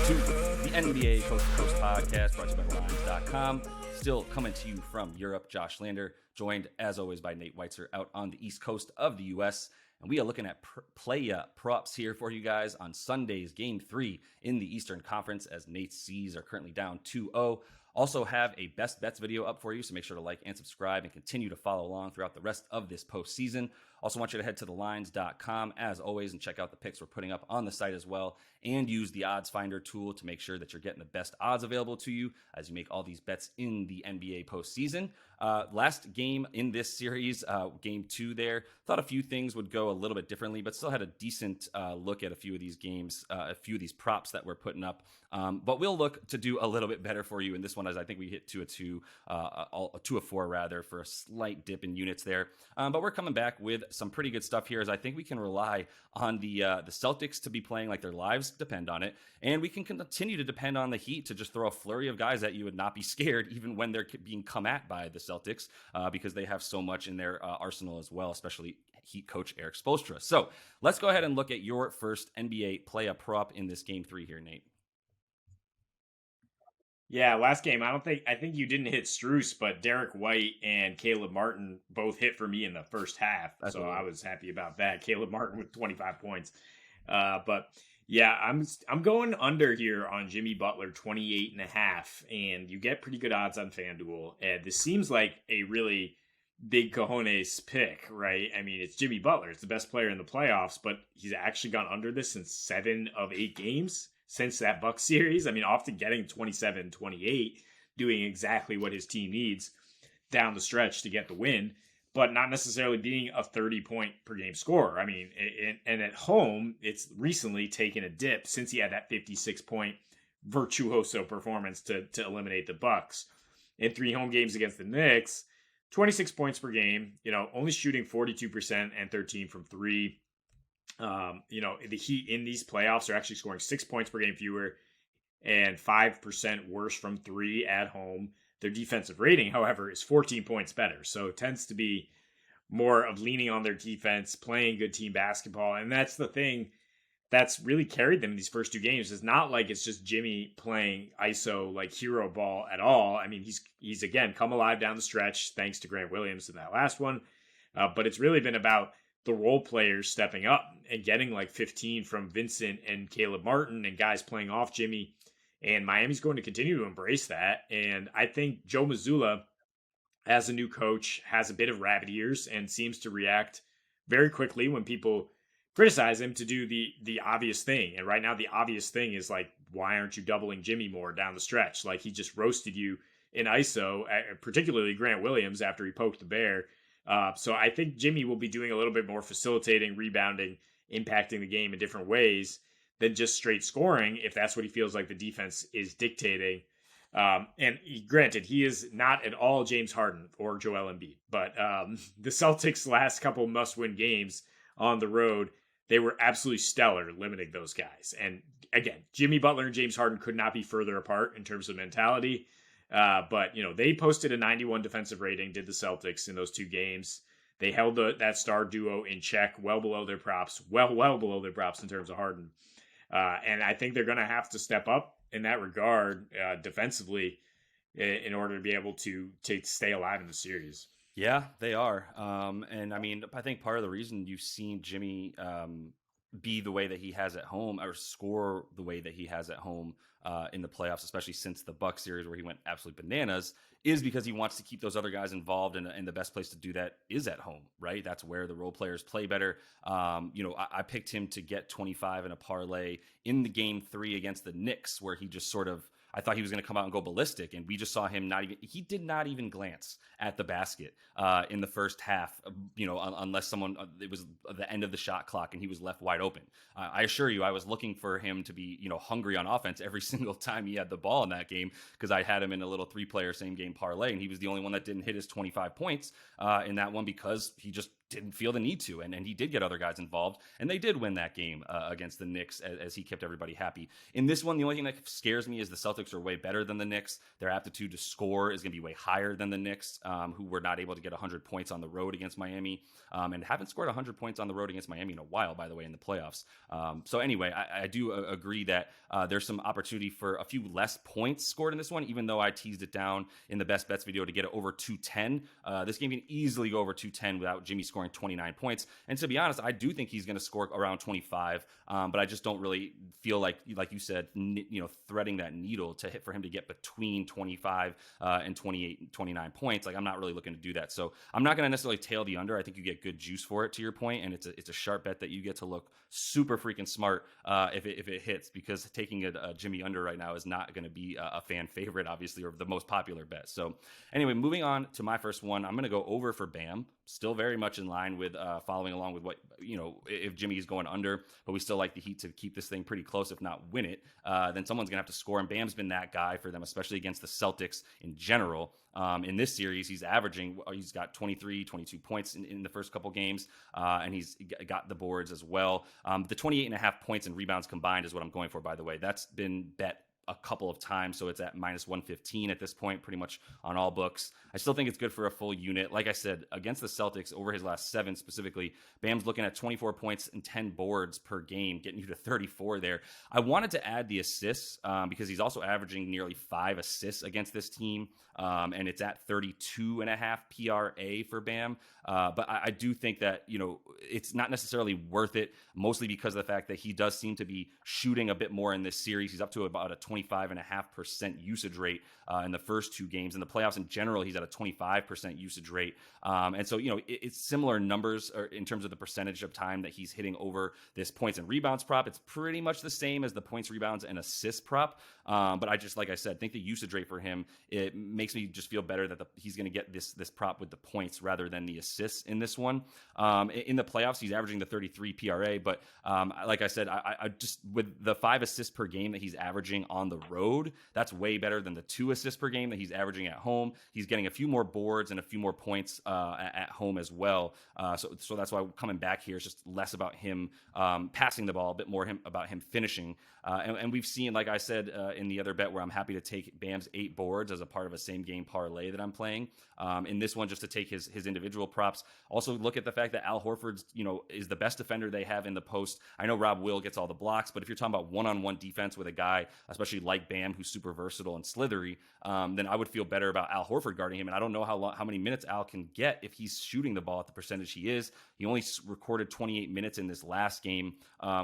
to the NBA Coast to Coast podcast brought to you by thelines.com. Still coming to you from Europe, Josh Lander, joined as always by Nate Weitzer out on the East Coast of the U.S. And we are looking at playa props here for you guys on Sunday's Game 3 in the Eastern Conference as Nate's C's are currently down 2-0. Also have a best bets video up for you, so make sure to like and subscribe and continue to follow along throughout the rest of this postseason. Also want you to head to thelines.com as always and check out the picks we're putting up on the site as well, and use the odds finder tool to make sure that you're getting the best odds available to you as you make all these bets in the NBA postseason. Last game in this series, game 2 there, thought a few things would go a little bit differently, but still had a decent look at a few of these games, a few of these props that we're putting up. But we'll look to do a little bit better for you in this one, as I think we hit 2-2, 2-4 rather, for a slight dip in units there. But we're coming back with some pretty good stuff here, as I think we can rely on the Celtics to be playing like their lives depend on it, and we can continue to depend on the Heat to just throw a flurry of guys at you and not be scared, even when they're being come at by the Celtics, because they have so much in their arsenal as well, especially Heat coach Eric Spoelstra. So let's go ahead and look at your first NBA play a prop in this game 3 here, Nate. Yeah, last game, I think you didn't hit Strus, but Derek White and Caleb Martin both hit for me in the first half. So I was happy about that. Caleb Martin with 25 points. But yeah, I'm going under here on Jimmy Butler, 28.5, and you get pretty good odds on FanDuel. And this seems like a really big cojones pick, right? I mean, it's Jimmy Butler. It's the best player in the playoffs, but he's actually gone under this in 7 of 8 games since that Bucks series. I mean, often getting 27, 28, doing exactly what his team needs down the stretch to get the win, but not necessarily being a 30-point per game scorer. I mean, and at home, it's recently taken a dip since he had that 56-point virtuoso performance to eliminate the Bucks. In 3 home games against the Knicks, 26 points per game, only shooting 42% and 13 from 3. The Heat in these playoffs are actually scoring 6 points per game fewer and 5% worse from 3 at home. Their defensive rating, however, is 14 points better. So it tends to be more of leaning on their defense, playing good team basketball. And that's the thing that's really carried them in these first 2 games. It's not like it's just Jimmy playing ISO like hero ball at all. I mean, he's again come alive down the stretch thanks to Grant Williams in that last one. But it's really been about the role players stepping up and getting like 15 from Vincent and Caleb Martin and guys playing off Jimmy. And Miami's going to continue to embrace that. And I think Joe Mazzulla, as a new coach, has a bit of rabbit ears and seems to react very quickly when people criticize him to do the obvious thing. And right now, the obvious thing is like, why aren't you doubling Jimmy more down the stretch? Like, he just roasted you in ISO, particularly Grant Williams after he poked the bear. So I think Jimmy will be doing a little bit more facilitating, rebounding, impacting the game in different ways than just straight scoring, if that's what he feels like the defense is dictating. Granted, he is not at all James Harden or Joel Embiid, but the Celtics' last couple must-win games on the road, they were absolutely stellar limiting those guys. And again, Jimmy Butler and James Harden could not be further apart in terms of mentality. But they posted a 91 defensive rating, did the Celtics in those 2 games. They held that star duo in check, well below their props, well below their props in terms of Harden. And I think they're going to have to step up in that regard defensively in order to be able to stay alive in the series. Yeah, they are. And I mean, I think part of the reason you've seen Jimmy be the way that he has at home, or score the way that he has at home in the playoffs, especially since the Bucks series where he went absolute bananas, is because he wants to keep those other guys involved, and the best place to do that is at home, right? That's where the role players play better. I picked him to get 25 in a parlay in the game 3 against the Knicks, where he just sort of, I thought he was going to come out and go ballistic, and we just saw him he did not even glance at the basket in the first half, unless it was the end of the shot clock and he was left wide open. I assure you, I was looking for him to be, hungry on offense every single time he had the ball in that game, because I had him in a little 3-player same game parlay, and he was the only one that didn't hit his 25 points in that one, because he just didn't feel the need to, and he did get other guys involved, and they did win that game against the Knicks as he kept everybody happy. In this one, the only thing that scares me is the Celtics are way better than the Knicks. Their aptitude to score is going to be way higher than the Knicks, who were not able to get 100 points on the road against Miami, and haven't scored 100 points on the road against Miami in a while, by the way, in the playoffs. So anyway, I do agree that there's some opportunity for a few less points scored in this one, even though I teased it down in the best bets video to get it over 210. This game can easily go over 210 without Jimmy scoring 29 points. And to be honest, I do think he's going to score around 25, but I just don't really feel like you said, threading that needle to hit for him to get between 25 and 28, 29 points. Like, I'm not really looking to do that. So I'm not going to necessarily tail the under. I think you get good juice for it, to your point, and it's a sharp bet that you get to look super freaking smart if it hits, because taking a Jimmy under right now is not going to be a fan favorite, obviously, or the most popular bet. So anyway, moving on to my first one, I'm going to go over for Bam. Still very much in line with following along with what, if Jimmy is going under, but we still like the Heat to keep this thing pretty close, if not win it, then someone's going to have to score. And Bam's been that guy for them, especially against the Celtics in general. In this series, he's got 23, 22 points in the first couple games, and he's got the boards as well. The 28.5 points and rebounds combined is what I'm going for, by the way. That's been bet a couple of times, so it's at minus 115 at this point, pretty much on all books. I still think it's good for a full unit. Like I said, against the Celtics, over his last 7 specifically, Bam's looking at 24 points and 10 boards per game, getting you to 34 there. I wanted to add the assists because he's also averaging nearly 5 assists against this team, and it's at 32.5 PRA for Bam. But I do think that, it's not necessarily worth it, mostly because of the fact that he does seem to be shooting a bit more in this series. He's up to about a 25.5% usage rate in the first 2 games. In the playoffs in general, he's at a 25% usage rate. And so, it's similar numbers in terms of the percentage of time that he's hitting over this points and rebounds prop. It's pretty much the same as the points, rebounds, and assist prop. But I just, like I said, think the usage rate for him, it makes me just feel better that he's going to get this prop with the points rather than the assists in this one. In the playoffs, he's averaging the 33 PRA. But like I said, I just, with the 5 assists per game that he's averaging on the road, that's way better than the 2 assists per game that he's averaging at home. He's getting a few more boards and a few more points at home as well. So that's why coming back here is just less about him passing the ball, a bit more about him finishing. And we've seen, like I said in the other bet, where I'm happy to take Bam's 8 boards as a part of a same game parlay that I'm playing. In this one, just to take his individual props. Also look at the fact that Al Horford's, is the best defender they have in the post. I know Rob Will gets all the blocks, but if you're talking about one-on-one defense with a guy, especially like Bam, who's super versatile and slithery, then I would feel better about Al Horford guarding him. And I don't know how many minutes Al can get if he's shooting the ball at the percentage he is. He only recorded 28 minutes in this last game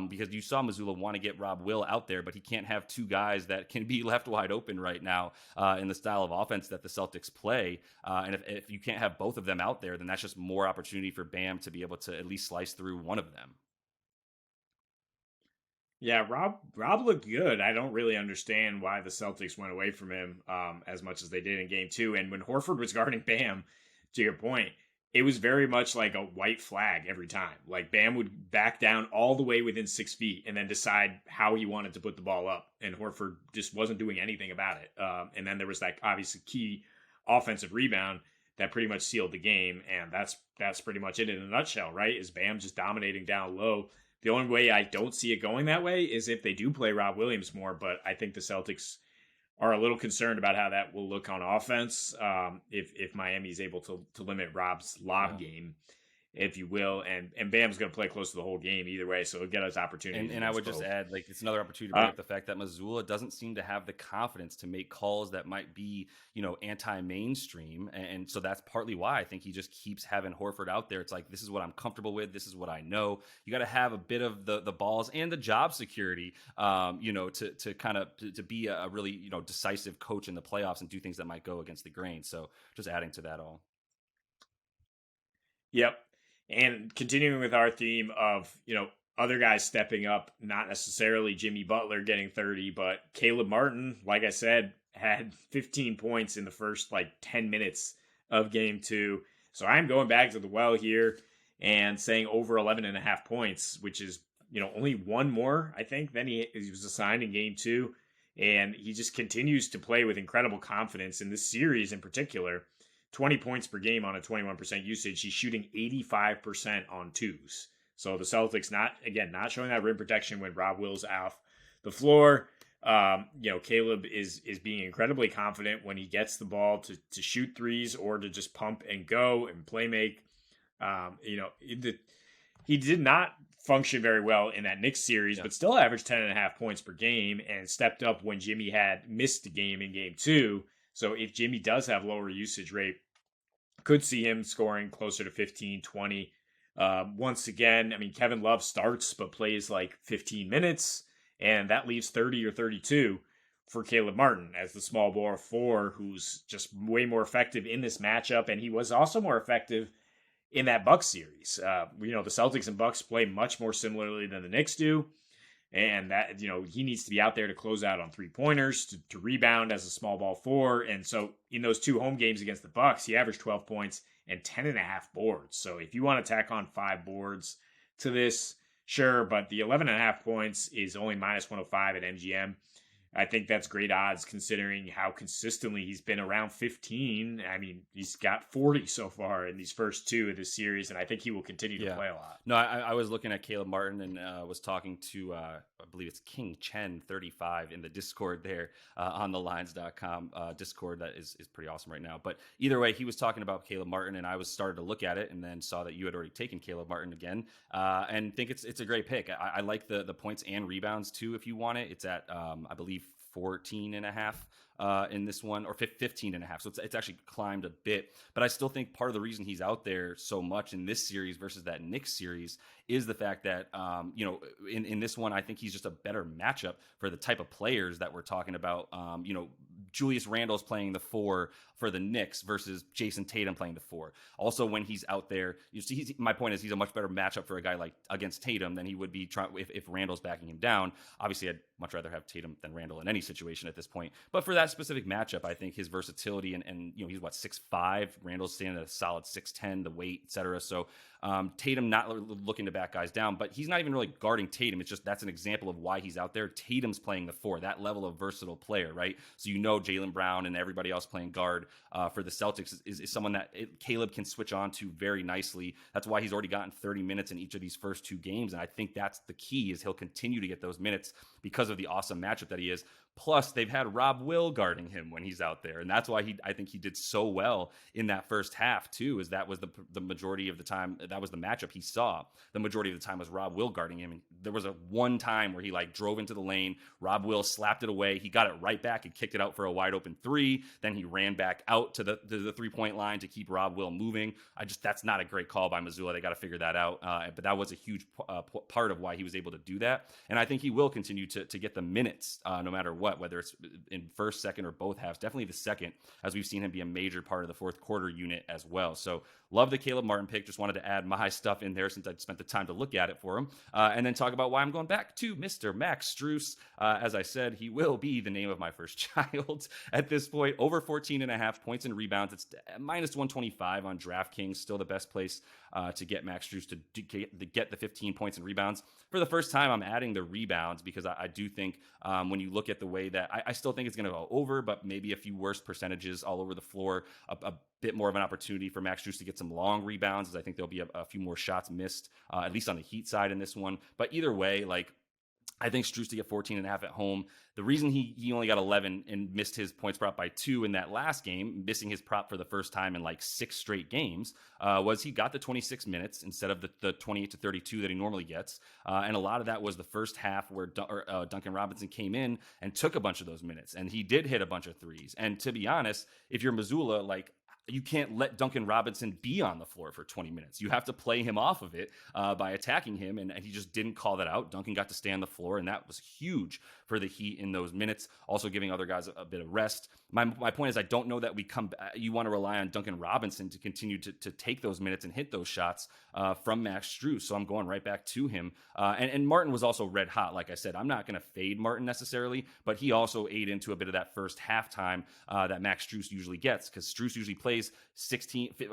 because you saw Mazzulla want to get Rob Will out there, but he can't have 2 guys that can be left wide open right now in the style of offense that the Celtics play. And if you can't have both of them out there, then that's just more opportunity for Bam to be able to at least slice through one of them. Yeah, Rob looked good. I don't really understand why the Celtics went away from him as much as they did in game 2. And when Horford was guarding Bam, to your point, it was very much like a white flag every time. Like, Bam would back down all the way within 6 feet and then decide how he wanted to put the ball up. And Horford just wasn't doing anything about it. And then there was that obviously key offensive rebound that pretty much sealed the game. And that's pretty much it in a nutshell, right? Is Bam just dominating down low. The only way I don't see it going that way is if they do play Rob Williams more, but I think the Celtics are a little concerned about how that will look on offense if Miami is able to limit Rob's lob game, if you will. And Bam's going to play close to the whole game either way, so it'll get us opportunities. And I would just add, like, it's another opportunity to bring up the fact that Mazzulla doesn't seem to have the confidence to make calls that might be, anti-mainstream. And so that's partly why I think he just keeps having Horford out there. It's like, this is what I'm comfortable with. This is what I know. You got to have a bit of the balls and the job security, to kind of to be a really, decisive coach in the playoffs and do things that might go against the grain. So just adding to that all. Yep. And continuing with our theme of, other guys stepping up, not necessarily Jimmy Butler getting 30, but Caleb Martin, like I said, had 15 points in the first 10 minutes of game 2. So I'm going back to the well here and saying over 11.5 points, which is, only one more, I think, than he was assigned in game 2. And he just continues to play with incredible confidence in this series in particular. 20 points per game on a 21% usage. He's shooting 85% on twos. So the Celtics not showing that rim protection when Rob Will's off the floor. Caleb is being incredibly confident when he gets the ball to shoot threes or to just pump and go and play make. He did not function very well in that Knicks series, but still averaged 10.5 points per game and stepped up when Jimmy had missed a game in game 2. So if Jimmy does have lower usage rate, could see him scoring closer to 15, 20. Once again, I mean, Kevin Love starts but plays like 15 minutes, and that leaves 30 or 32 for Caleb Martin as the small ball 4, who's just way more effective in this matchup, and he was also more effective in that Bucks series. The Celtics and Bucks play much more similarly than the Knicks do. And that, he needs to be out there to close out on 3-pointers, to rebound as a small ball 4. And so in those 2 home games against the Bucks, he averaged 12 points and 10.5 boards. So if you want to tack on 5 boards to this, sure. But the 11.5 points is only minus 105 at MGM. I think that's great odds considering how consistently he's been around 15. I mean, he's got 40 so far in these first 2 of this series, and I think he will continue to play a lot. No, I was looking at Caleb Martin and was talking to, I believe it's King Chen 35 in the Discord there on the lines.com Discord. That is pretty awesome right now. But either way, he was talking about Caleb Martin, and I started to look at it and then saw that you had already taken Caleb Martin again and think it's a great pick. I like the points and rebounds too if you want it. It's at, I believe, 14.5 in this one, or 15.5. So it's actually climbed a bit, but I still think part of the reason he's out there so much in this series versus that Knicks series is the fact that, in this one, I think he's just a better matchup for the type of players that we're talking about. Julius Randle's playing the 4 for the Knicks versus Jason Tatum playing the 4. Also, when he's out there, my point is he's a much better matchup for a guy like against Tatum than he would be if Randle's backing him down. Obviously, I'd much rather have Tatum than Randle in any situation at this point. But for that specific matchup, I think his versatility and he's 6'5", Randle's standing at a solid 6'10", the weight, etc. So Tatum not looking to back guys down, but he's not even really guarding Tatum. It's just that's an example of why he's out there. Tatum's playing the 4, that level of versatile player, right? So Jaylen Brown and everybody else playing guard for the Celtics is someone that Caleb can switch on to very nicely. That's why he's already gotten 30 minutes in each of these first 2 games, and I think that's the key is he'll continue to get those minutes because of the awesome matchup that he is. Plus, they've had Rob Will guarding him when he's out there, and that's why I think he did so well in that first half too. Is that was the majority of the time that was the matchup he saw. The majority of the time was Rob Will guarding him, and there was a one time where he drove into the lane. Rob Will slapped it away. He got it right back and kicked it out for a wide open 3. Then he ran back out to the 3-point line to keep Rob Will moving. That's not a great call by Missoula. They got to figure that out. But that was a huge part of why he was able to do that, and I think he will continue to get the minutes no matter what, whether it's in first, second, or both halves. Definitely the second, as we've seen him be a major part of the fourth quarter unit as well. So love the Caleb Martin pick. Just wanted to add my stuff in there since I'd spent the time to look at it for him. And then talk about why I'm going back to Mr. Max Strus. As I said, he will be the name of my first child at this point. Over 14.5 points and rebounds. It's minus 125 on DraftKings. Still the best place to get Max Strus to get the 15 points and rebounds. For the first time, I'm adding the rebounds because I do think when you look at the way that I still think it's going to go over, but maybe a few worse percentages all over the floor, a bit more of an opportunity for Max Strus to get some long rebounds, as I think there'll be a few more shots missed, at least on the Heat side in this one. But either way, I think Strus to get 14.5 at home. The reason he only got 11 and missed his points prop by 2 in that last game, missing his prop for the first time in 6 straight games, was he got the 26 minutes instead of the 28 to 32 that he normally gets. And a lot of that was the first half where Duncan Robinson came in and took a bunch of those minutes. And he did hit a bunch of threes. And to be honest, if you're Missoula, you can't let Duncan Robinson be on the floor for 20 minutes. You have to play him off of it by attacking him, and he just didn't call that out. Duncan got to stay on the floor, and that was huge for the Heat in those minutes, also giving other guys a bit of rest. My point is I don't know that you want to rely on Duncan Robinson to continue to take those minutes and hit those shots from Max Strus, so I'm going right back to him. And Martin was also red hot, like I said. I'm not going to fade Martin necessarily, but he also ate into a bit of that first halftime that Max Strus usually gets, because Strus usually plays plays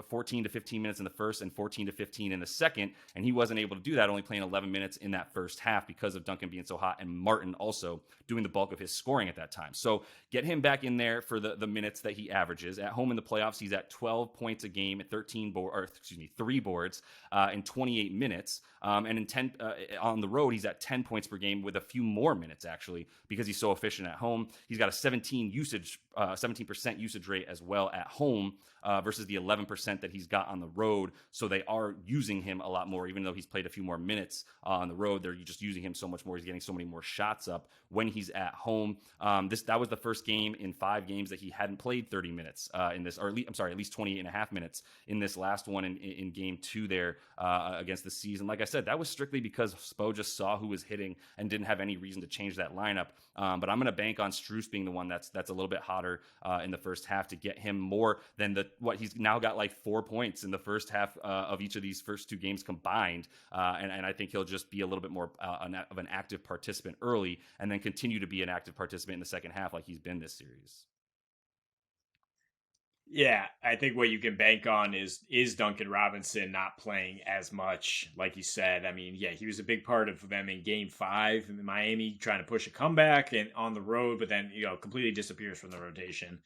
14 to 15 minutes in the first and 14 to 15 in the second, and he wasn't able to do that, only playing 11 minutes in that first half because of Duncan being so hot and Martin also doing the bulk of his scoring at that time. So get him back in there for the minutes that he averages. At home in the playoffs, he's at 12 points a game at 3 boards in 28 minutes. And in 10 on the road, he's at 10 points per game with a few more minutes actually because he's so efficient at home. He's got a 17% usage rate as well at home versus the 11% that he's got on the road. So they are using him a lot more, even though he's played a few more minutes on the road. They're just using him so much more. He's getting so many more shots up when he's at home. That was the first game in 5 games that he hadn't played 30 minutes in this, or at least 28 and a half minutes in this last one in game 2 there against the Seas. And like I said, that was strictly because Spo just saw who was hitting and didn't have any reason to change that lineup. But I'm going to bank on Strus being the one that's a little bit hotter in the first half to get him more than what he's now got, like 4 points in the first half of each of these first 2 games combined. And I think he'll just be a little bit more of an active participant early and then continue to be an active participant in the second half like he's been this series. Yeah, I think what you can bank on is Duncan Robinson not playing as much, like you said. I mean, yeah, he was a big part of them in Game 5 in Miami, trying to push a comeback and on the road, but then completely disappears from the rotation,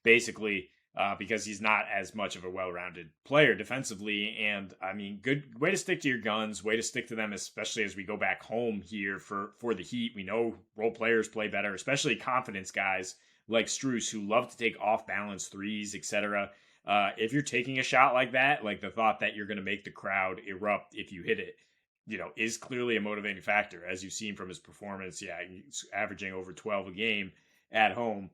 basically because he's not as much of a well-rounded player defensively. And I mean, good way to stick to your guns, way to stick to them, especially as we go back home here for the Heat. We know role players play better, especially confidence guys like Strus, who love to take off-balance threes, etc. If you're taking a shot like that, like the thought that you're going to make the crowd erupt if you hit it, is clearly a motivating factor, as you've seen from his performance. Yeah, he's averaging over 12 a game at home.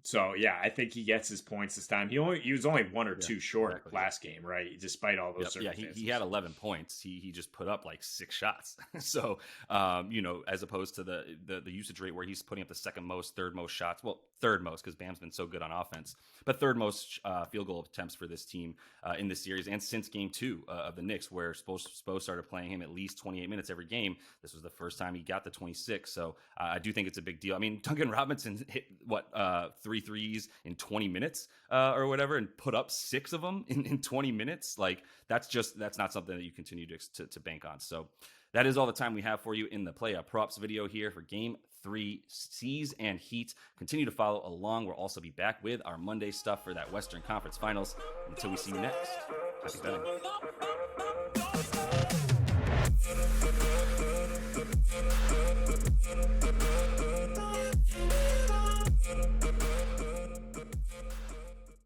So yeah, I think he gets his points this time. He was only 1 or 2 short last game, right? Despite all those circumstances. Yeah, he had 11 points. He just put up like 6 shots. So as opposed to the usage rate where he's putting up the second most, third most shots. Well, third most because Bam's been so good on offense, but third most field goal attempts for this team in this series and since game 2 of the Knicks, where Spo started playing him at least 28 minutes every game. This was the first time he got the 26. So I do think it's a big deal. I mean, Duncan Robinson hit 3 threes in 20 minutes or whatever, and put up 6 of them in 20 minutes. Like that's not something that you continue to bank on. So that is all the time we have for you in the Play Props video here for Game 3 Seas and Heat. Continue to follow along. We'll also be back with our Monday stuff for that Western Conference Finals. Until we see you next, happy betting.